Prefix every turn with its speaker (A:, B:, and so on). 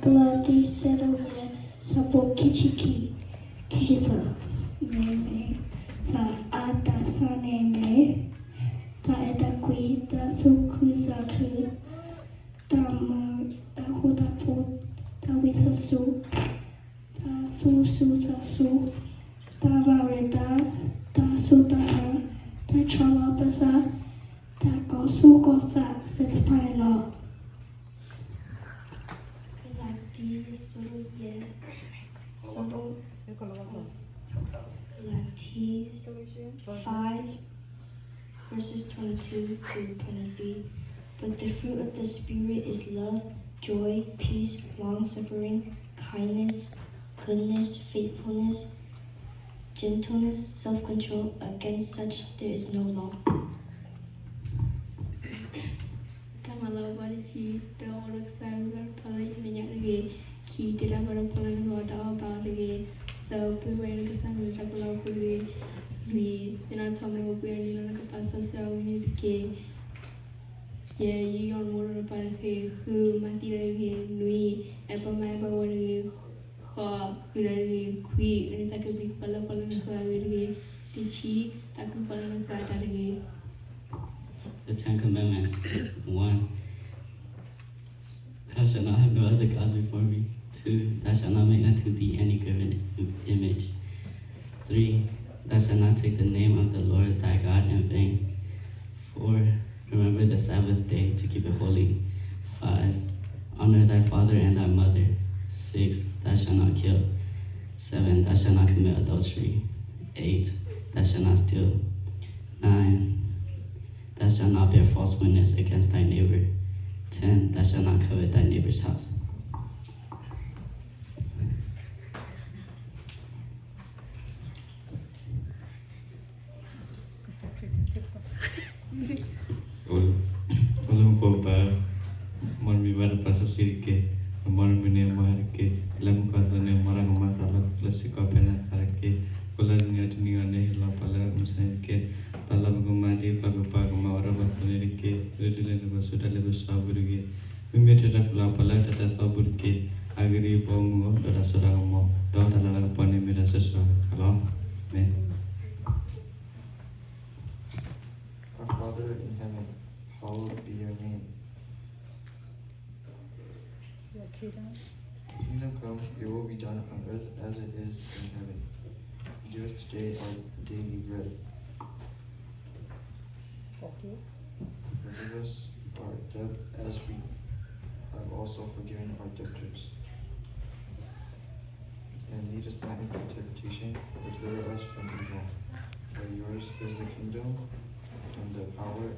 A: Bloody Seroye Sabo Kichiki Kikita Meme Sa Ata Saneme Ta Edakui Ta Sukuzaku Tama Tahudapu Tawitasu Ta Susu Ta Vareda Ta Sutaha Ta Chalabasa Ta Gosu Gosa Setpanela Solo Galatians 5 verses 22 through 23. But the fruit of the Spirit is love, joy, peace, long-suffering, kindness, goodness, faithfulness, gentleness, self-control. Against such there is no law. Tamalawaliti, the Oroksagar, Palai, Minyaki, Ki, the Lamar Polano, About so we were in the sun with a couple we then I told me what we are in the capacity so we need to get you are more about who Matira Nui, Apple Maba, what a qui, and it could be Palapalana, the chi, Takupalana,
B: The Ten Commandments. 1. Thou shalt not have no other gods before me. 2. Thou shalt not make unto thee any graven image. 3. Thou shalt not take the name of the Lord thy God in vain. 4. Remember the Sabbath day to keep it holy. 5. Honor thy father and thy mother. 6. Thou shalt not kill. 7. Thou shalt not commit adultery. 8. Thou shalt not steal. 9. Thou shalt not bear false witness against thy neighbor. 10. Thou shalt not covet thy neighbor's house.
C: Olum kopa mon mi bar pasa sirke mon mi ne marke lam kaza ne marang masala flasi ko pena sarke kola dunia dunia ne la pala musake pala gumadi pa pa guma ora basane ke redile ne basuda le basaburge mi metera la pala tata saburke agri pomu dara sura mo dara la pane mera sesa kala ne.
D: Our Father in heaven, hallowed be your name. Kingdom come, your will be done on earth as it is in heaven. Give us today our daily bread. Forgive us our debt as we have also forgiven our debtors. And lead us not into temptation, but deliver us from evil. For yours is the kingdom, and the power,